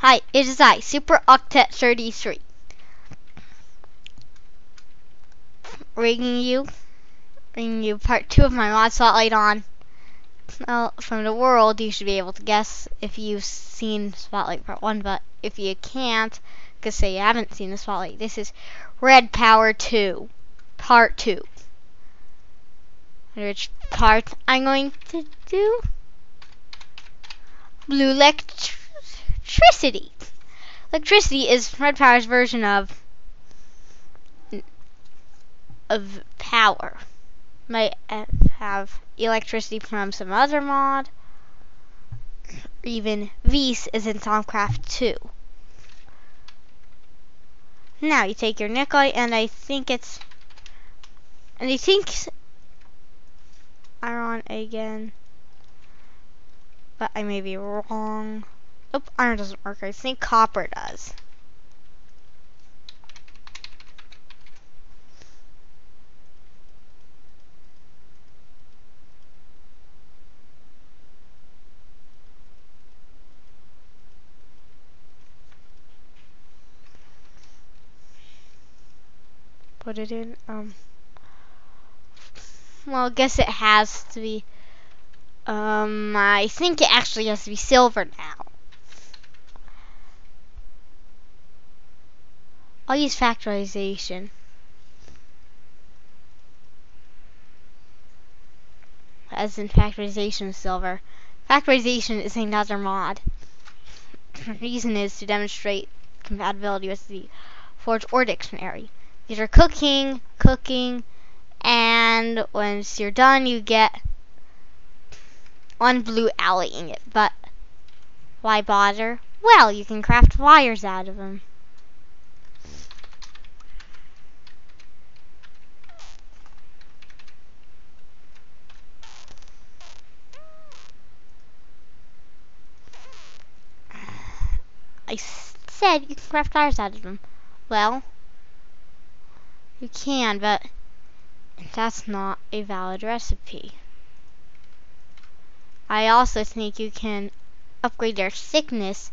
Hi, it is I, Super Octet 33, bringing you part 2 of my mod spotlight on. Well, from the world, you should be able to guess if you've seen Spotlight Part 1, but if you can't, because say you haven't seen the Spotlight, this is Redpower2, Part 2. Which part I'm going to do? Blulectricity. Electricity is Redpower's version of power. Might have electricity from some other mod. Or even Vs is in Songcraft 2. Now you take your nickel, and I think iron again, but I may be wrong. Nope, iron doesn't work. I think copper does. Put it in. Well, I guess it has to be. I think it actually has to be silver now. I'll use factorization. As in factorization of silver. Factorization is another mod. The reason is to demonstrate compatibility with the Forge or dictionary. These are cooking, and once you're done, you get one blue alley in it. But why bother? Well, you can craft wires out of them. I said you can craft wires out of them. Well, you can, but that's not a valid recipe. I also think you can upgrade their thickness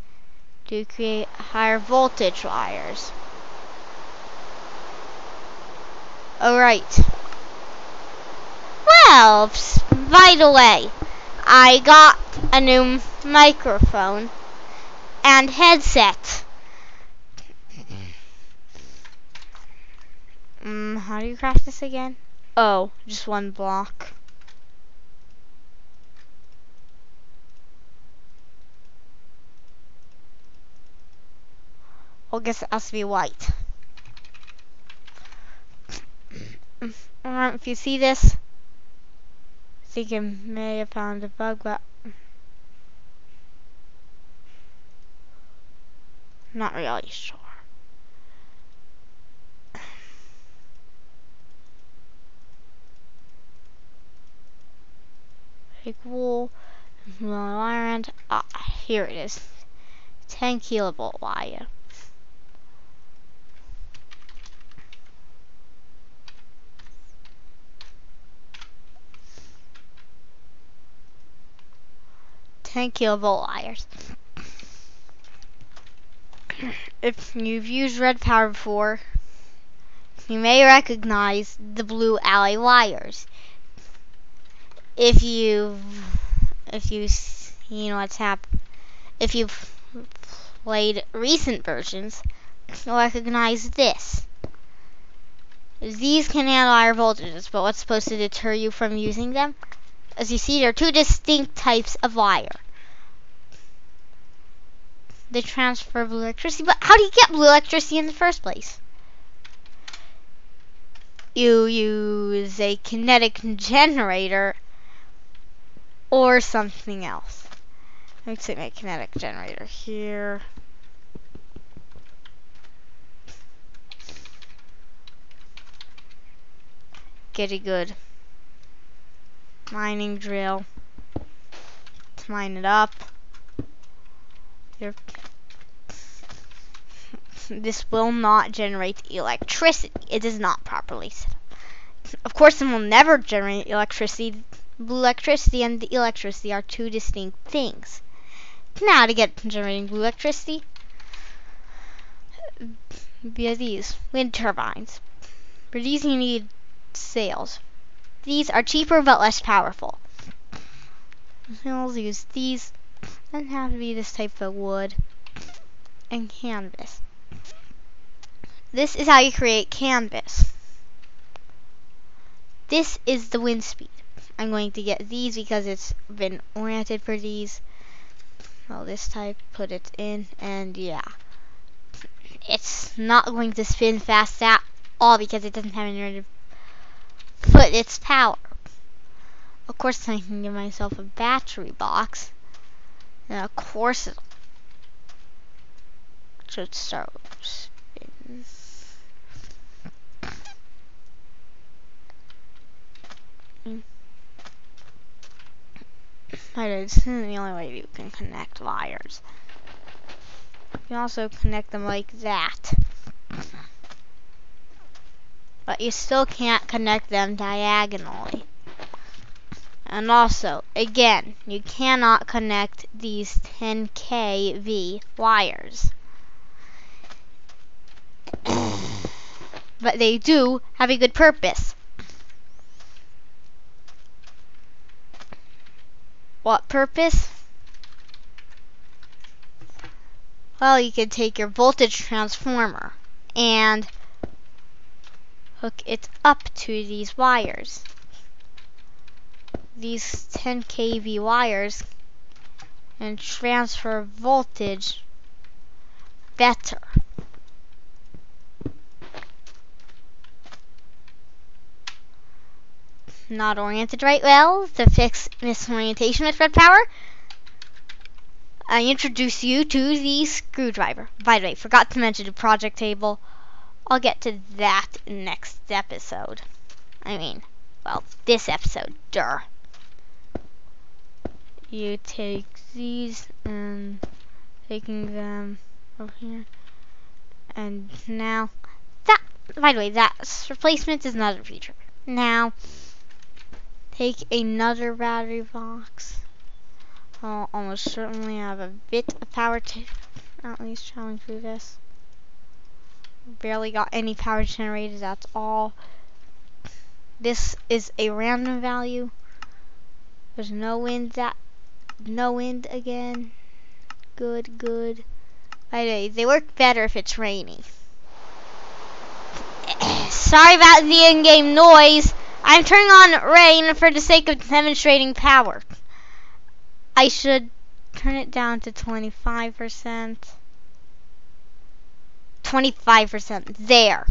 to create higher voltage wires. Alright. Well, by the way, I got a new microphone and headset. How do you craft this again? Oh, just one block. I guess it has to be white. If you see this, I think I may have found a bug, but not really sure. Take wool, iron. Here it is. 10 kilovolt wire. Kilovolt wires. If you've used Redpower before, you may recognize the blue alley wires. If you've seen what's happened, if you've played recent versions, you'll recognize this. These can handle higher voltages, but what's supposed to deter you from using them? As you see, there are two distinct types of wire. They transfer blue electricity, but how do you get blue electricity in the first place? You use a kinetic generator or something else. Let's say my kinetic generator here. Get a good mining drill. Let's mine it up. Here. This will not generate electricity. It is not properly set up. Of course, it will never generate electricity. Blue electricity and the electricity are two distinct things. Now, to get generating blue electricity, via these wind turbines. For these you need sails. These are cheaper but less powerful. Sails use these and have to be this type of wood and canvas. This is how you create canvas. This is the wind speed. I'm going to get these because it's been oriented for these. Well, this type, put it in, and yeah. It's not going to spin fast at all because it doesn't have anywhere to put its power. Of course, I can give myself a battery box. And of course, it should start spinning. This isn't the only way you can connect wires. You can also connect them like that. But you still can't connect them diagonally. And also, again, you cannot connect these 10 kV wires. But they do have a good purpose. What purpose? Well, you could take your voltage transformer and hook it up to these wires. These 10 kV wires and transfer voltage better. Not oriented right well. To fix misorientation with Redpower, I introduce you to the screwdriver. By the way, forgot to mention the project table. I'll get to that next episode. I mean, well, this episode, duh. You take these and taking them over here. And now, that, by the way, that replacement is another feature. Now, take another battery box. I'll almost certainly have a bit of power to at least traveling through this. Barely got any power generated, that's all. This is a random value. There's no wind again. Good. By the way, they work better if it's raining. Sorry about the in-game noise. I'm turning on rain for the sake of demonstrating power. I should turn it down to 25%. 25%. There.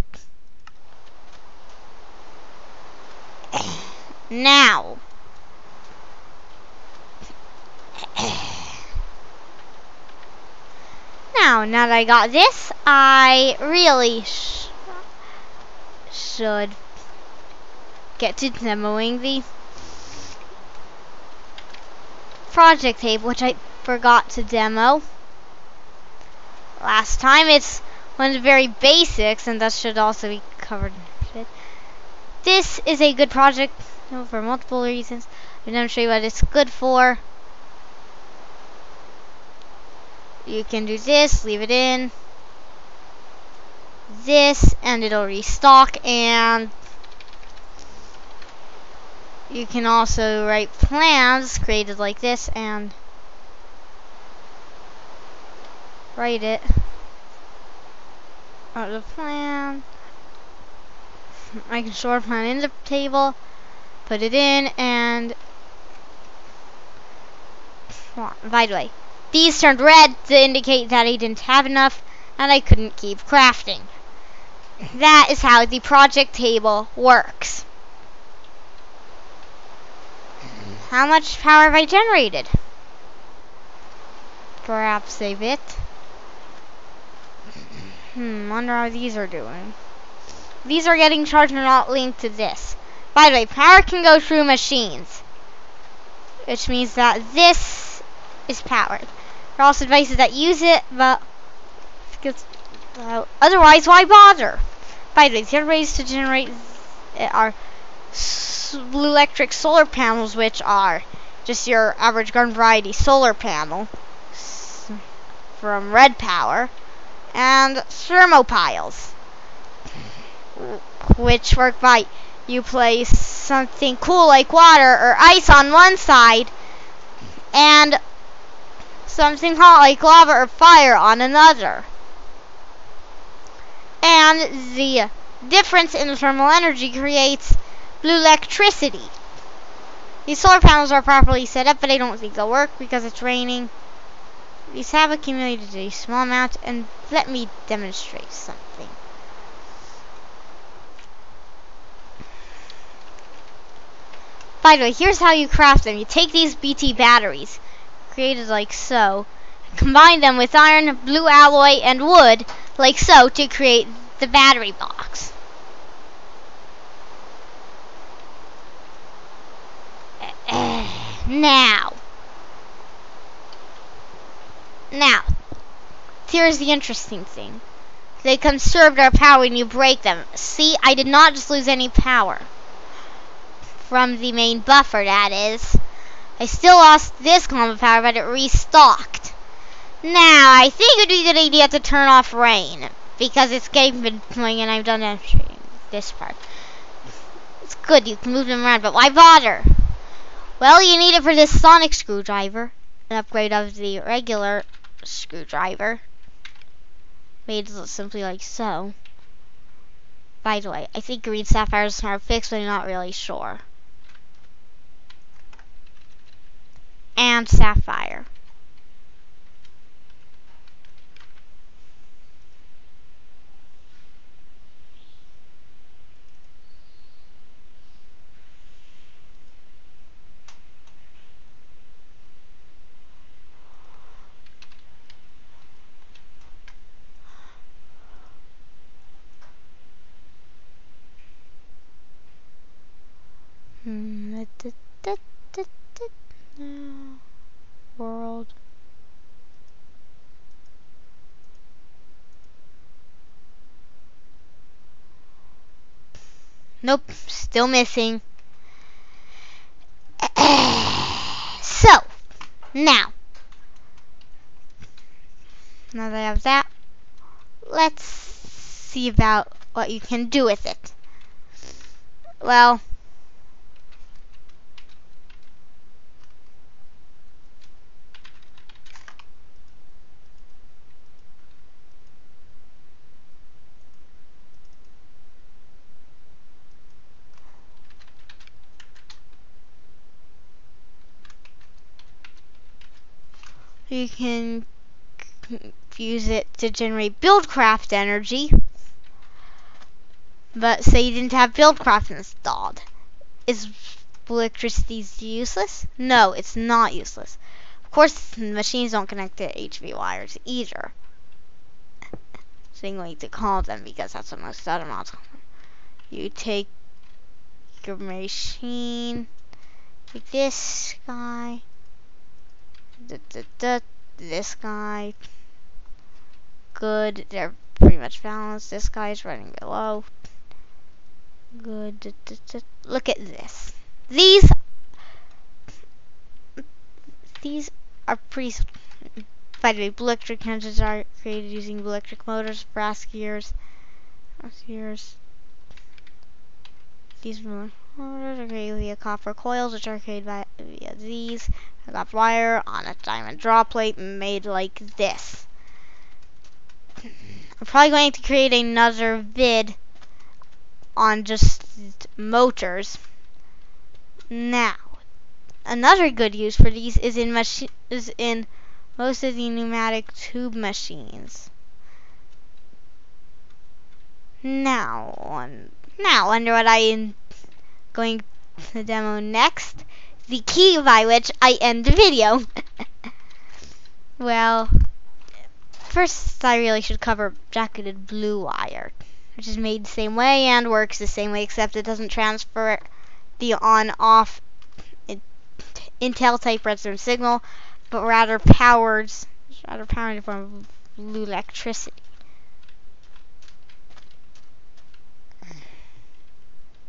Now. Now that I got this, I really should get to demoing the project table, which I forgot to demo last time. It's one of the very basics, and that should also be covered. This is a good project for multiple reasons. I'm going to show you what it's good for. You can do this, leave it in, this, and it'll restock, and you can also write plans created like this and write it. Out of the plan. I can store a plan in the table, put it in, and by the way, these turned red to indicate that I didn't have enough and I couldn't keep crafting. That is how the project table works. How much power have I generated? Perhaps a bit. Wonder how these are doing. These are getting charged and not linked to this. By the way, power can go through machines, which means that this is powered. There are also devices that use it, but otherwise, why bother? By the way, the other ways to generate are Blulectricity solar panels, which are just your average garden variety solar panel from Redpower, and thermopiles, which work by you place something cool like water or ice on one side and something hot like lava or fire on another. And the difference in the thermal energy creates Blulectricity. These solar panels are properly set up, but I don't think they'll work because it's raining. These have accumulated a small amount, and let me demonstrate something. By the way, here's how you craft them. You take these BT batteries, created like so, combine them with iron, blue alloy, and wood, like so, to create the battery box. Now, here's the interesting thing. They conserved our power when you break them. See, I did not just lose any power. From the main buffer, that is. I still lost this common power, but it restocked. Now, I think it would be a good idea to turn off rain, because it's getting annoying and I've done entering this part. It's good, you can move them around, but why bother? Well, you need it for this sonic screwdriver, an upgrade of the regular screwdriver, made simply like so. By the way, I think green sapphire is a smart fix, but I'm not really sure. And sapphire. World. Nope, still missing. So, now that I have that, let's see about what you can do with it. Well, you can use it to generate Buildcraft energy. But say you didn't have Buildcraft installed. Is electricity useless? No, it's not useless. Of course, machines don't connect to HV wires either. So I'm going to call them because that's what most other mods call them. You take your machine, like this guy, this guy. Good, they're pretty much balanced. This guy's running below. Good. Look at this. These are pretty. By the way, Blulectric engines are created using electric motors, brass gears. These motors are created via copper coils, which are created via these. I got wire on a diamond draw plate made like this. I'm probably going to create another vid on just motors. Now, another good use for these is in most of the pneumatic tube machines. Now, under what I am going to demo next, the key by which I end the video. Well, first I really should cover jacketed blue wire, which is made the same way and works the same way, except it doesn't transfer the on-off Intel type redstone signal, but rather powers in the form of Blulectricity.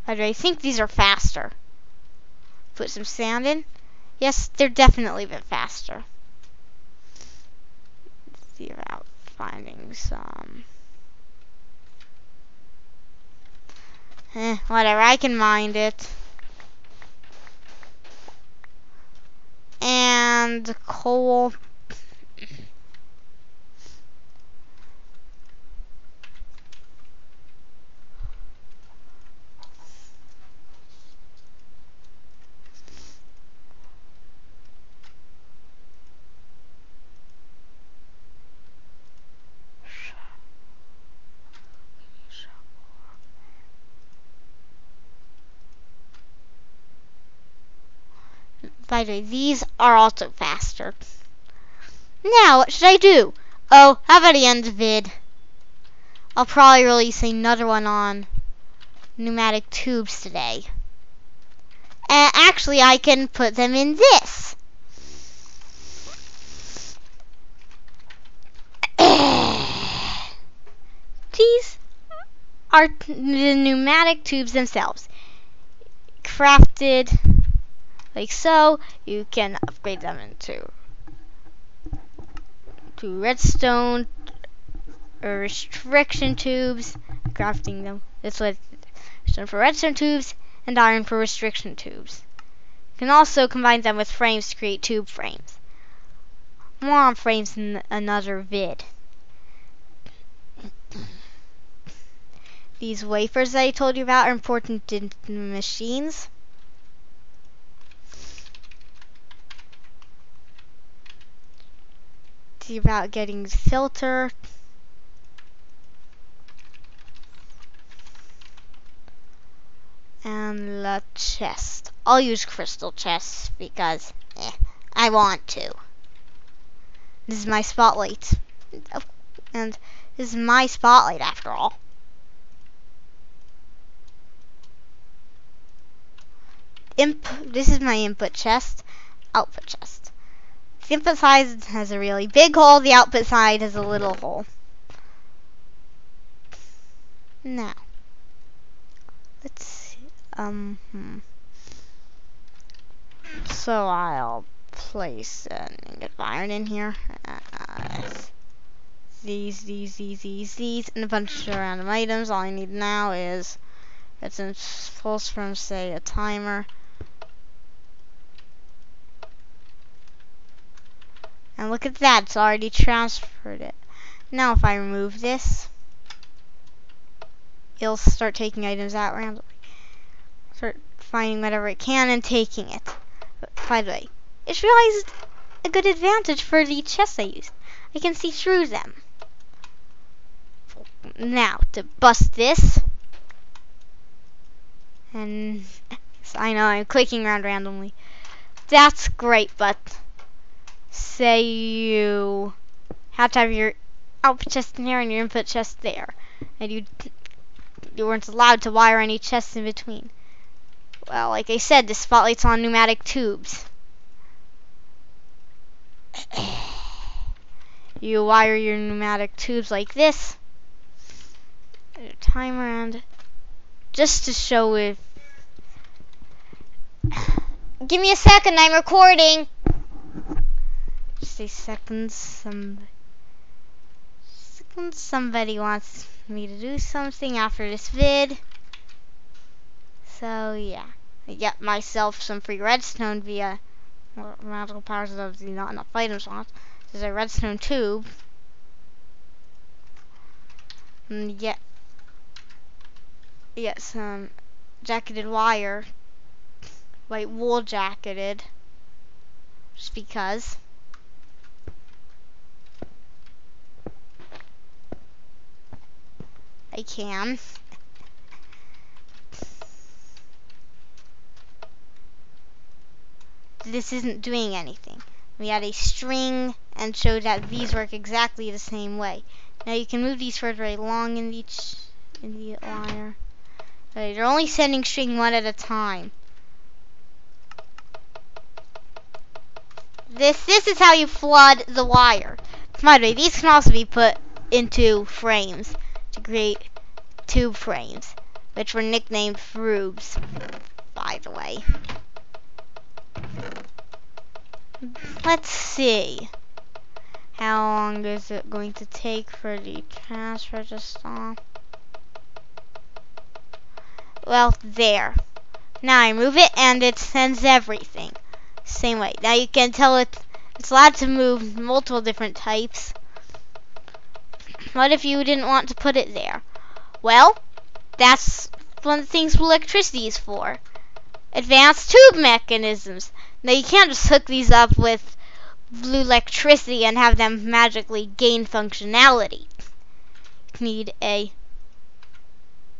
I think these are faster. Put some sand in. Yes, they're definitely a bit faster. Let's see about finding some. Whatever, I can mind it. And coal. By the way, these are also faster. Now, what should I do? Oh, how about the end of the vid? I'll probably release another one on pneumatic tubes today. And actually, I can put them in this. These are the pneumatic tubes themselves. Crafted like so. You can upgrade them into redstone or restriction tubes. Crafting them. This was redstone for redstone tubes and iron for restriction tubes. You can also combine them with frames to create tube frames. More on frames in another vid. These wafers that I told you about are important in machines. See about getting the filter. And the chest. I'll use crystal chests because I want to. This is my spotlight. And this is my spotlight after all. This is my input chest, output chest. The input side has a really big hole, the output side has a little hole. Now, let's see. So I'll place an ingot of iron in here. These, and a bunch of random items. All I need now is it's in pulse from, say, a timer. And look at that, it's already transferred it. Now if I remove this, it'll start taking items out randomly. Start finding whatever it can and taking it. But by the way, it's realized a good advantage for the chests I use. I can see through them. Now, to bust this, and I know I'm clicking around randomly. That's great, but say you have to have your output chest in here and your input chest there, and you weren't allowed to wire any chests in between. Well, like I said, the spotlight's on pneumatic tubes. You wire your pneumatic tubes like this. A timer, and just to show it. Give me a second, I'm recording. Just a second, somebody wants me to do something after this vid. So yeah, I got myself some free redstone via magical powers of the not enough items slots. There's a redstone tube. And get some jacketed wire, white wool jacketed, just because. I can. This isn't doing anything. We add a string and show that these work exactly the same way. Now you can move these further along in the wire. But you're only sending string one at a time. This is how you flood the wire. By the way, these can also be put into frames to create tube frames, which were nicknamed Frubes, by the way. Let's see. How long is it going to take for the transfer to stop? Well, there. Now I move it and it sends everything. Same way. Now you can tell it's allowed to move multiple different types. What if you didn't want to put it there? Well, that's one of the things Blulectricity is for. Advanced tube mechanisms. Now you can't just hook these up with Blulectricity and have them magically gain functionality. You need a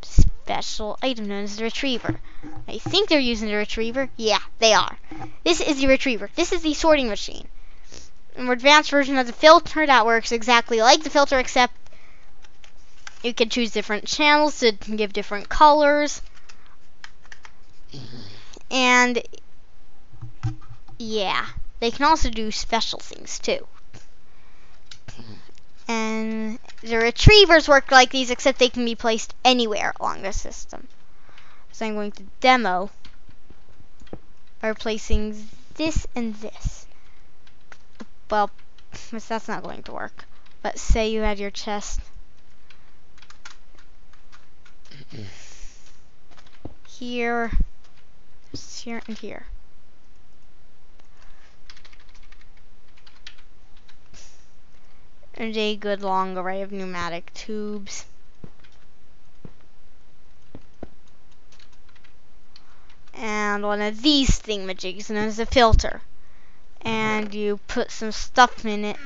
special item known as the retriever. I think they're using the retriever. Yeah, they are. This is the retriever. This is the sorting machine. A more advanced version of the filter that works exactly like the filter, except you can choose different channels to give different colors. And yeah, they can also do special things too. And the retrievers work like these, except they can be placed anywhere along the system. So I'm going to demo by replacing this and this. Well, that's not going to work. But say you had your chest here, here, and here. And a good long array of pneumatic tubes. And one of these thingamajigs known as a filter. And you put some stuff in it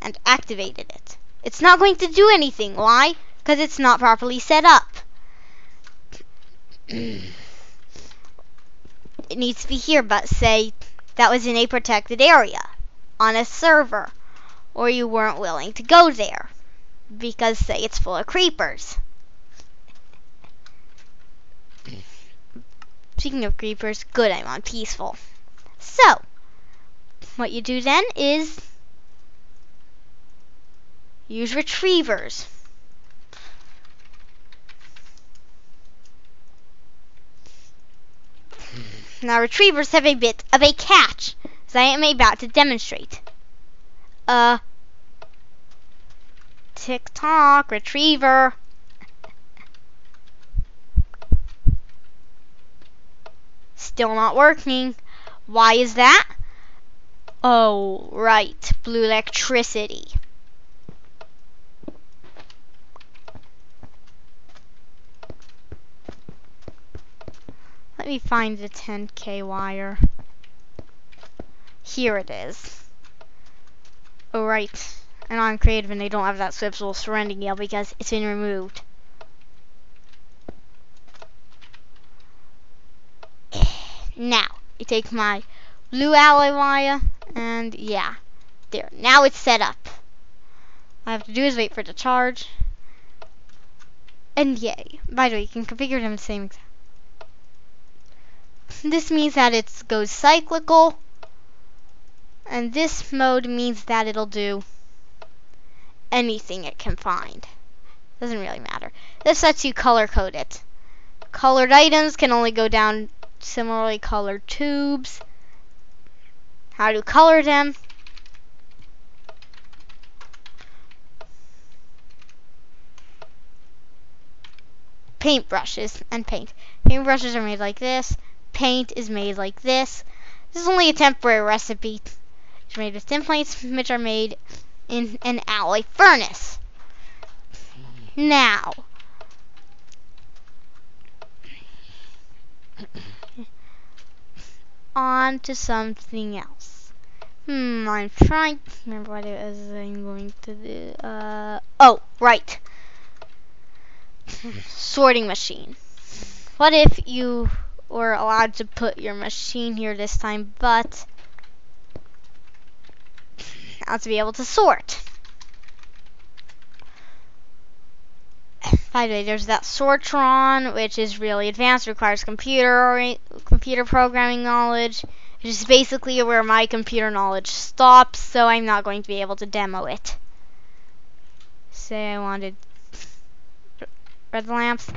and activated it. It's not going to do anything. Why? Because it's not properly set up. It needs to be here, but say that was in a protected area on a server, or you weren't willing to go there because say it's full of creepers. Speaking of creepers, good, I'm on peaceful. So what you do then is use retrievers. Now retrievers have a bit of a catch, as I am about to demonstrate. Tick-tock, retriever. Still not working. Why is that? Oh, right, Blulectricity. Let me find the 10K wire. Here it is. Oh, right. And I'm creative and they don't have that switchable surrounding yet because it's been removed. Now, you take my blue alloy wire and yeah, there. Now it's set up. All I have to do is wait for it to charge. And yay. By the way, you can configure them the same exact. This means that it goes cyclical, and this mode means that it'll do anything it can find. Doesn't really matter. This lets you color code it. Colored items can only go down similarly colored tubes. How to color them. Paintbrushes and paint. Paintbrushes are made like this. Paint is made like this. This is only a temporary recipe. It's made with tin plates, which are made in an alloy furnace. Now, on to something else. I'm trying to remember what it was I'm going to do. Oh, right. Sorting machine. What if you were allowed to put your machine here this time, but not to be able to sort? By the way, there's that Sortron, which is really advanced, requires computer programming knowledge. Which is basically where my computer knowledge stops, so I'm not going to be able to demo it. Say I wanted red lamps,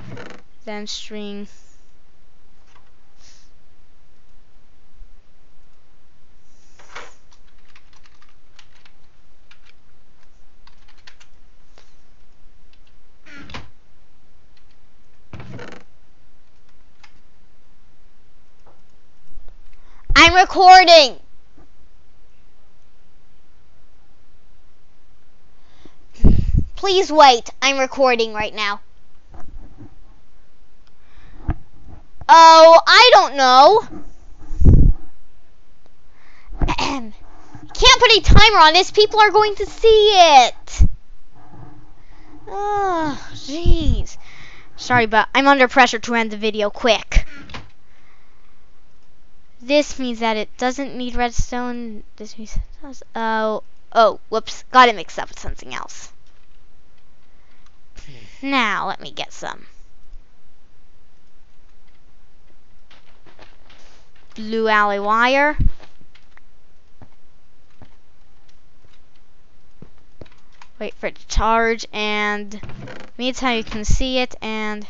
then string recording. Please wait. I'm recording right now. Oh, I don't know. Can't put a timer on this. People are going to see it. Oh, jeez. Sorry, but I'm under pressure to end the video quick. This means that it doesn't need redstone. This means it does. Oh, whoops. Got it mixed up with something else. Now, let me get some blue alley wire. Wait for it to charge, and meantime you can see it, and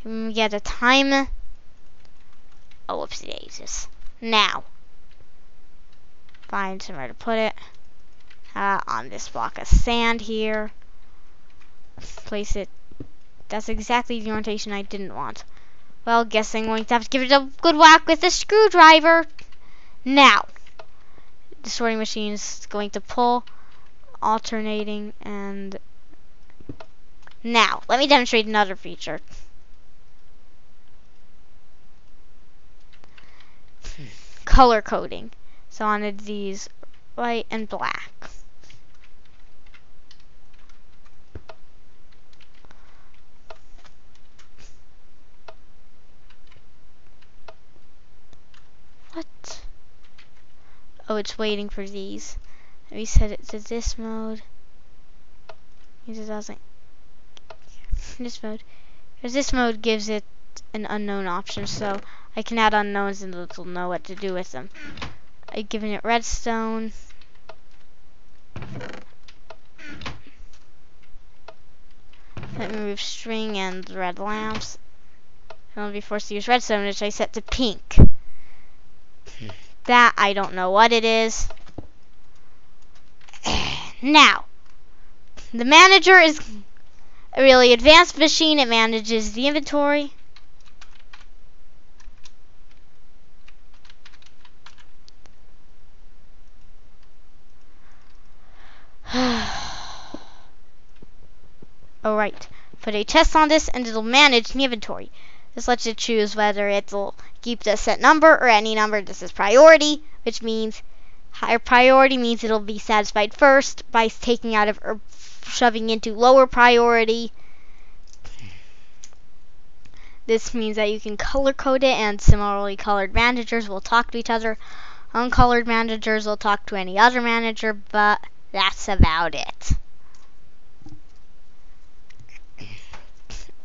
get a time. Oh, whoopsie daisies. Now, find somewhere to put it. On this block of sand here. Place it. That's exactly the orientation I didn't want. Well, guess I'm going to have to give it a good whack with a screwdriver. Now, the sorting machine is going to pull, alternating, and now, let me demonstrate another feature. Color coding. So I wanted these white and black. What? Oh, it's waiting for these. Let me set it to this mode. It doesn't. This mode. Because this mode gives it an unknown option, so I can add unknowns and it'll know what to do with them. I've given it redstone. Let me remove string and red lamps. I'll be forced to use redstone, which I set to pink. That I don't know what it is. Now, the manager is a really advanced machine. It manages the inventory. Alright, put a test on this and it'll manage the inventory. This lets you choose whether it'll keep the set number or any number. This is priority, which means higher priority means it'll be satisfied first by taking out of or shoving into lower priority. This means that you can color code it, and similarly colored managers will talk to each other. Uncolored managers will talk to any other manager, but that's about it.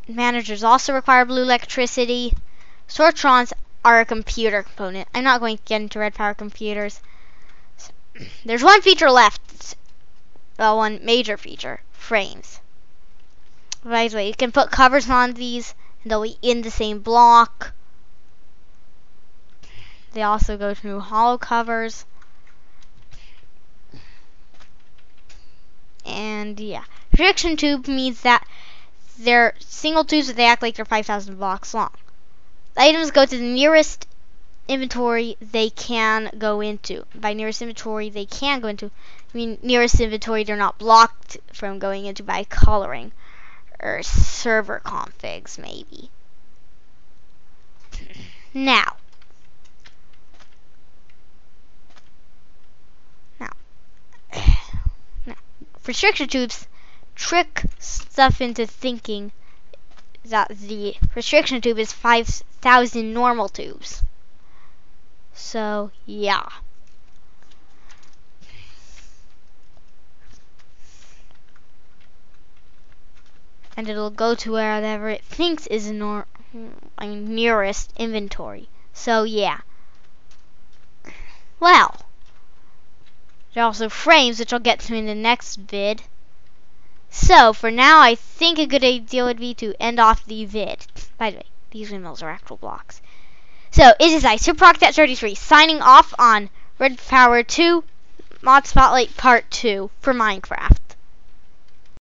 Managers also require Blulectricity. Sortrons are a computer component. I'm not going to get into Redpower computers. There's one feature left. Well, one major feature. Frames. By the way, you can put covers on these and they'll be in the same block. They also go to hollow covers. And yeah. Friction tube means that they're single tubes, but they act like they're 5,000 blocks long. The items go to the nearest inventory they can go into. By nearest inventory they can go into, I mean nearest inventory they're not blocked from going into by coloring or server configs maybe. Now, restriction tubes trick stuff into thinking that the restriction tube is 5,000 normal tubes. So, yeah. And it'll go to wherever it thinks is nearest inventory. So, yeah. Well, there are also frames, which I'll get to in the next vid. So, for now, I think a good idea would be to end off the vid. By the way, these windmills are actual blocks. So, it is I, SuperRocket33, signing off on Redpower2 Mod Spotlight Part 2 for Minecraft.